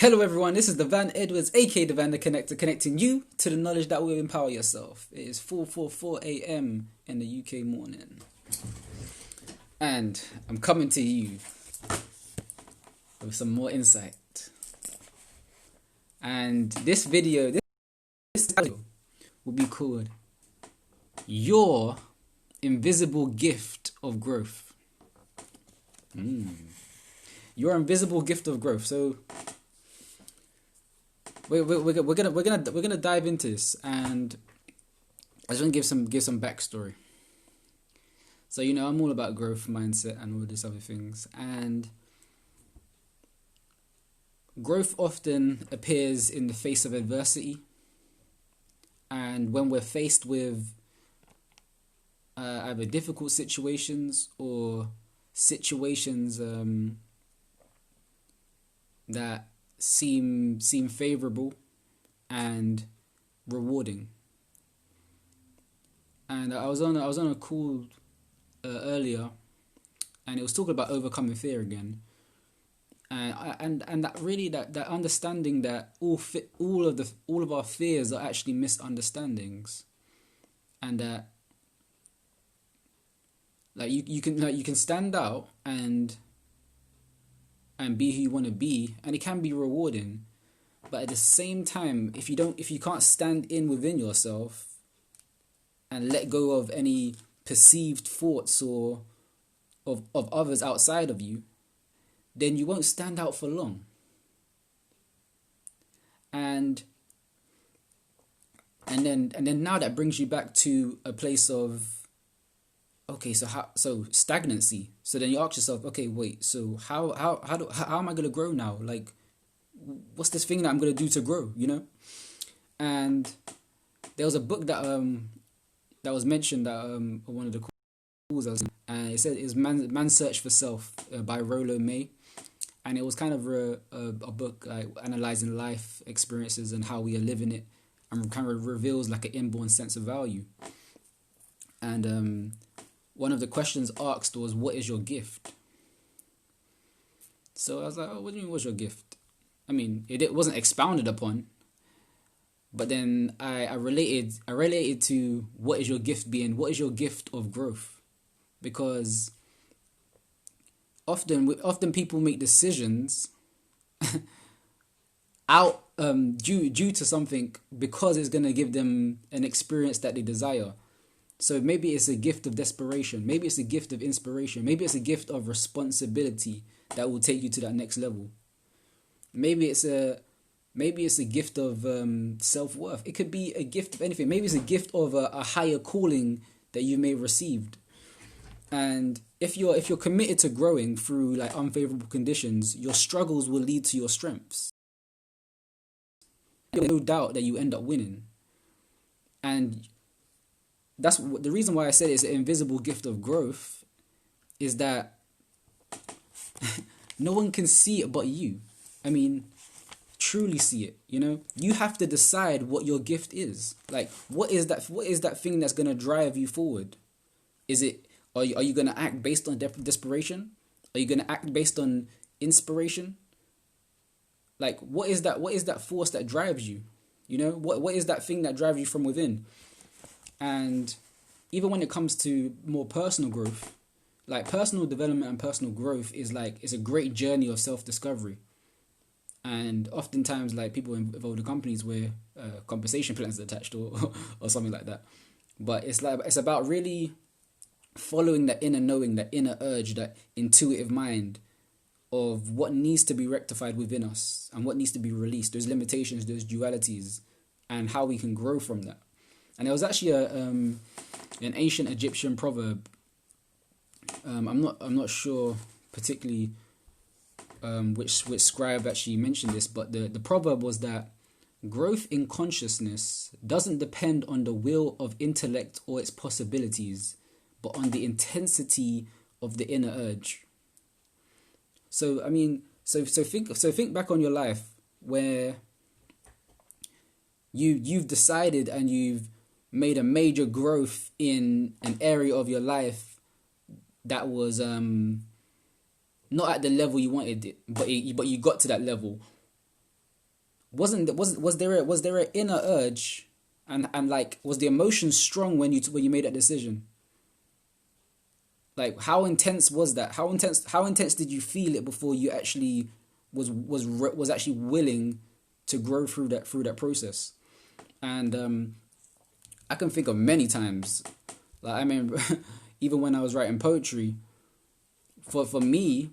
Hello everyone, this is the Van Edwards, aka the Van the Connector, connecting you to the knowledge that will empower yourself. It is 4:44 a.m. in the UK morning. And I'm coming to you with some more insight. And this video will be called Your Invisible Gift of Growth. Your invisible gift of growth. So we're gonna dive into this, and I just want to give some backstory. So I'm all about growth mindset and all these other things, and growth often appears in the face of adversity. And when we're faced with either difficult situations or situations that seem favorable and rewarding. And I was on a call earlier, and it was talking about overcoming fear again. And that really that understanding that all of our fears are actually misunderstandings, and that you can stand out and be who you want to be, and it can be rewarding. But at the same time, if you can't stand in within yourself and let go of any perceived thoughts or of others outside of you, then you won't stand out for long. And then now that brings you back to a place of, okay, so stagnancy. So then you ask yourself, okay, wait, so how am I gonna grow now? Like, what's this thing that I'm gonna do to grow? And there was a book that was mentioned that one of the calls I was in, and it said it's Man's Search for Self by Rollo May, and it was kind of a book like analyzing life experiences and how we are living it, and kind of reveals like an inborn sense of value. And one of the questions asked was, what is your gift? So I was like, oh, what do you mean, what's your gift? I mean, it wasn't expounded upon, but then I related to what is your gift being, what is your gift of growth? Because often people make decisions out due to something because it's going to give them an experience that they desire. So maybe it's a gift of desperation. Maybe it's a gift of inspiration. Maybe it's a gift of responsibility that will take you to that next level. Maybe it's a gift of self-worth. It could be a gift of anything. Maybe it's a gift of a higher calling that you may have received. And if you're committed to growing through like unfavorable conditions, your struggles will lead to your strengths. There's no doubt that you end up winning. And that's the reason why I said it's an invisible gift of growth, is that no one can see it but you. I mean, truly see it. You have to decide what your gift is. Like, what is that thing that's going to drive you forward? Are you going to act based on desperation? Are you going to act based on inspiration? Like, what is that force that drives you? What is that thing that drives you from within? And even when it comes to more personal growth, like personal development and personal growth it's a great journey of self-discovery. And oftentimes, like, people involved in companies where compensation plans are attached or something like that. But it's about really following that inner knowing, that inner urge, that intuitive mind of what needs to be rectified within us and what needs to be released, those limitations, those dualities, and how we can grow from that. And there was actually an ancient Egyptian proverb. I'm not sure particularly which scribe actually mentioned this, but the proverb was that growth in consciousness doesn't depend on the will of intellect or its possibilities, but on the intensity of the inner urge. So I mean, so think back on your life where you've decided and you've made a major growth in an area of your life that was not at the level you wanted it, but you got to that level. Was there an inner urge, and like, was the emotion strong when you made that decision? Like, how intense was that? How intense did you feel it before you actually was actually willing to grow through that process? And I can think of many times. Like, I remember even when I was writing poetry, for me,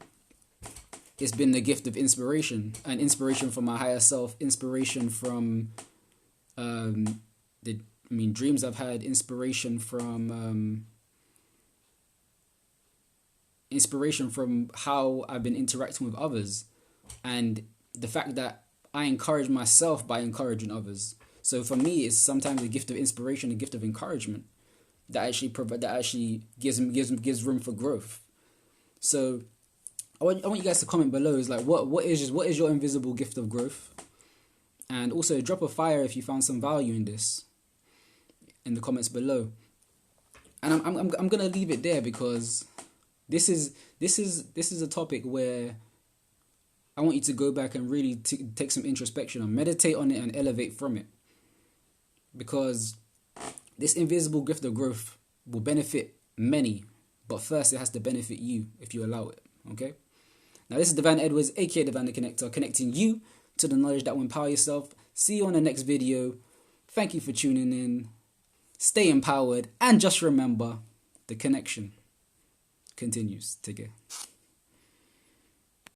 it's been the gift of inspiration, and inspiration from my higher self, inspiration from dreams I've had, inspiration from how I've been interacting with others, and the fact that I encourage myself by encouraging others. So for me, it's sometimes a gift of inspiration, a gift of encouragement that actually gives room for growth. So I want you guys to comment below. Is like, what is your invisible gift of growth? And also drop a fire if you found some value in this in the comments below. And I'm gonna leave it there, because this is a topic where I want you to go back and really take some introspection and meditate on it and elevate from it, because this invisible gift of growth will benefit many, but first it has to benefit you if you allow it. Okay. Now, this is Divine Edwards, aka Divine the Connector, connecting you to the knowledge that will empower yourself. See you on the next video. Thank you for tuning in. Stay empowered, and just remember, the connection continues. Take care.